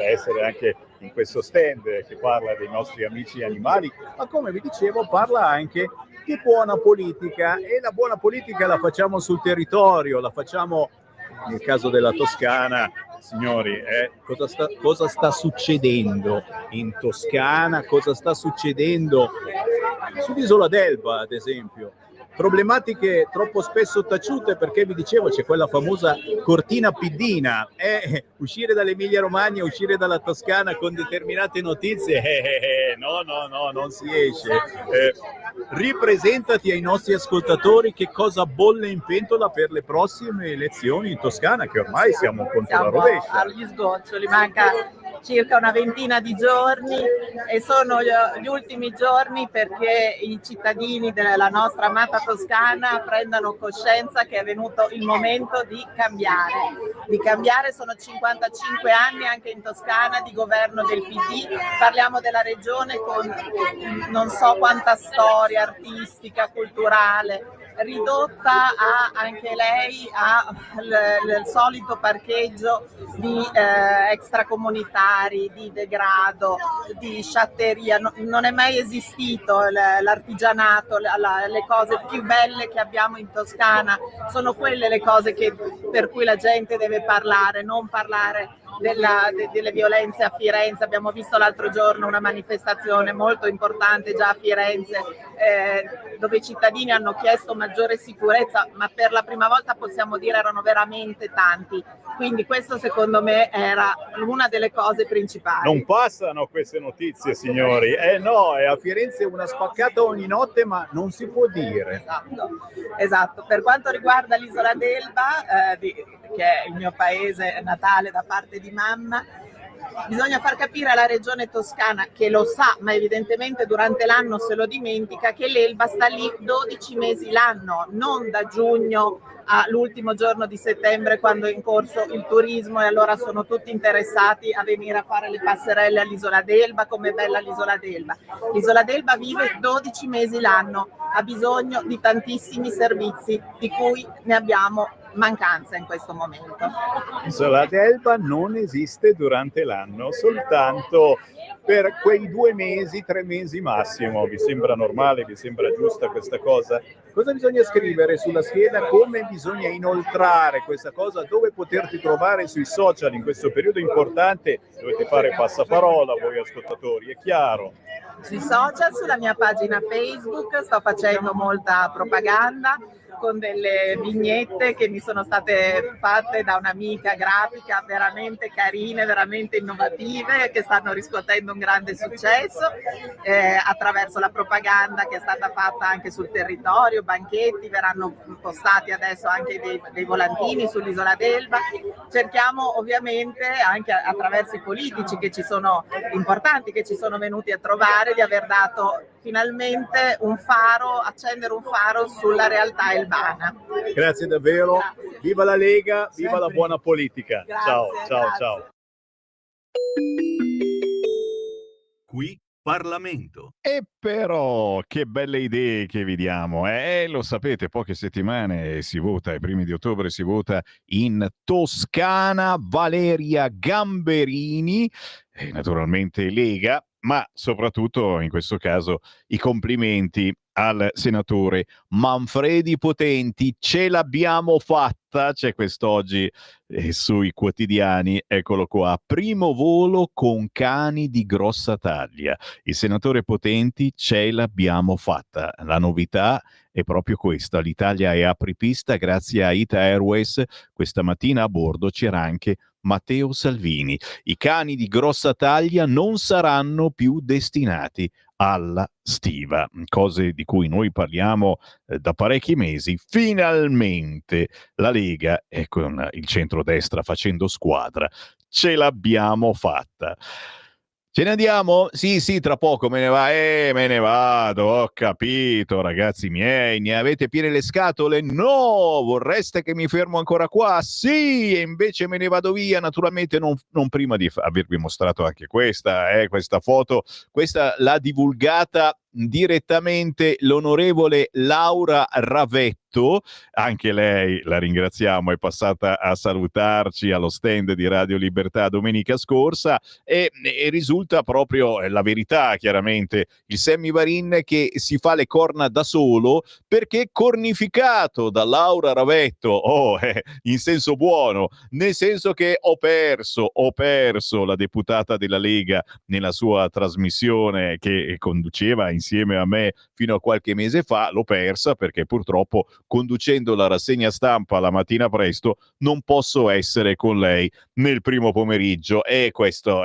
essere anche in questo stand che parla dei nostri amici animali, ma come vi dicevo parla anche di buona politica, e la buona politica la facciamo sul territorio, la facciamo nel caso della Toscana. Signori, cosa sta succedendo in Toscana? Cosa sta succedendo sull'isola d'Elba, ad esempio? Problematiche troppo spesso taciute, perché vi dicevo c'è quella famosa cortina piddina, uscire dall'Emilia Romagna, uscire dalla Toscana con determinate notizie, no, non si esce. Ripresentati ai nostri ascoltatori che cosa bolle in pentola per le prossime elezioni in Toscana, che ormai siamo contro la rovescia. Agli sgoccioli, manca circa una ventina di giorni e sono gli ultimi giorni perché i cittadini della nostra amata Toscana prendano coscienza che è venuto il momento di cambiare. Di cambiare, sono 55 anni anche in Toscana di governo del PD, parliamo della regione con non so quanta storia artistica, culturale, ridotta anche lei al solito parcheggio di extracomunitari, di degrado, di sciatteria. Non è mai esistito l'artigianato, le cose più belle che abbiamo in Toscana sono quelle le cose per cui la gente deve parlare, non parlare delle violenze a Firenze. Abbiamo visto l'altro giorno una manifestazione molto importante già a Firenze dove i cittadini hanno chiesto maggiore sicurezza, ma per la prima volta possiamo dire erano veramente tanti. Quindi questo secondo me era una delle cose principali. Non passano queste notizie, signori. No, è a Firenze una spaccata ogni notte, ma non si può dire. Esatto. Per quanto riguarda l'isola d'Elba, che è il mio paese natale da parte di mamma, bisogna far capire alla regione toscana, che lo sa ma evidentemente durante l'anno se lo dimentica, che l'Elba sta lì 12 mesi l'anno, non da giugno all'ultimo giorno di settembre quando è in corso il turismo e allora sono tutti interessati a venire a fare le passerelle all'isola d'Elba, come è bella l'isola d'Elba. L'isola d'Elba vive 12 mesi l'anno, ha bisogno di tantissimi servizi di cui ne abbiamo mancanza in questo momento. L'isola d'Elba non esiste durante l'anno, soltanto per quei 2 mesi, 3 mesi massimo. Vi sembra normale, vi sembra giusta questa cosa? Cosa bisogna scrivere sulla scheda? Come bisogna inoltrare questa cosa? Dove poterti trovare sui social in questo periodo importante? Dovete fare passaparola voi ascoltatori, è chiaro. Sui social, sulla mia pagina Facebook, sto facendo molta propaganda con delle vignette che mi sono state fatte da un'amica grafica veramente carine, veramente innovative, che stanno riscuotendo un grande successo attraverso la propaganda che è stata fatta anche sul territorio, banchetti, verranno postati adesso anche dei volantini sull'isola d'Elba. Cerchiamo ovviamente anche attraverso i politici che ci sono importanti, che ci sono venuti a trovare, di aver dato finalmente un faro, accendere un faro sulla realtà elbana. Grazie davvero, grazie. Viva la Lega, viva sempre. La buona politica. Grazie, ciao, ciao, grazie. Ciao. Qui Parlamento. E però, che belle idee che vi diamo, lo sapete, poche settimane si vota, ai primi di ottobre si vota in Toscana. Valeria Gamberini, naturalmente Lega, ma soprattutto in questo caso i complimenti al senatore Manfredi Potenti. Ce l'abbiamo fatta, c'è quest'oggi sui quotidiani, eccolo qua, primo volo con cani di grossa taglia. Il senatore Potenti, ce l'abbiamo fatta. La novità è proprio questa: l'Italia è apripista grazie a Ita Airways. Questa mattina a bordo c'era anche Matteo Salvini. I cani di grossa taglia non saranno più destinati alla stiva, cose di cui noi parliamo da parecchi mesi. Finalmente la Lega è con il centrodestra facendo squadra. Ce l'abbiamo fatta. Ce ne andiamo? Sì, tra poco me ne vado, ho capito, ragazzi miei, ne avete piene le scatole? No, vorreste che mi fermo ancora qua? Sì, e invece me ne vado via, naturalmente non prima di avervi mostrato anche questa foto. Questa l'ha divulgata direttamente l'onorevole Laura Ravetto, anche lei la ringraziamo, è passata a salutarci allo stand di Radio Libertà domenica scorsa e risulta proprio la verità, chiaramente, il Sammy Varin che si fa le corna da solo perché cornificato da Laura Ravetto, in senso buono, nel senso che ho perso la deputata della Lega nella sua trasmissione che conduceva insieme a me fino a qualche mese fa. L'ho persa perché purtroppo, conducendo la rassegna stampa la mattina presto, non posso essere con lei nel primo pomeriggio, e questo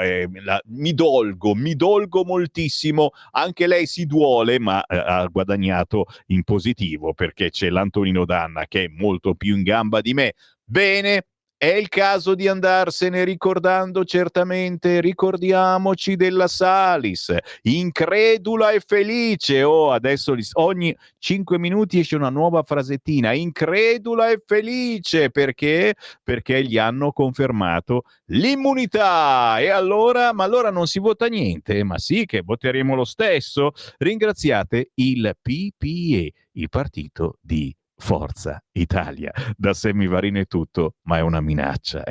mi dolgo moltissimo. Anche lei si duole, ma ha guadagnato in positivo perché c'è l'Antonino Danna che è molto più in gamba di me. Bene, È il caso di andarsene ricordando certamente, ricordiamoci della Salis, incredula e felice. Adesso ogni 5 minuti esce una nuova frasettina, incredula e felice, perché? Perché gli hanno confermato l'immunità. E allora, ma allora non si vota niente? Ma sì che voteremo lo stesso. Ringraziate il PPE, il partito di Forza Italia. Da Semivarino è tutto, ma è una minaccia,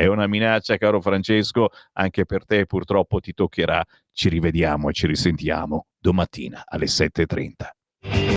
caro Francesco, anche per te purtroppo ti toccherà. Ci rivediamo e ci risentiamo domattina alle 7:30.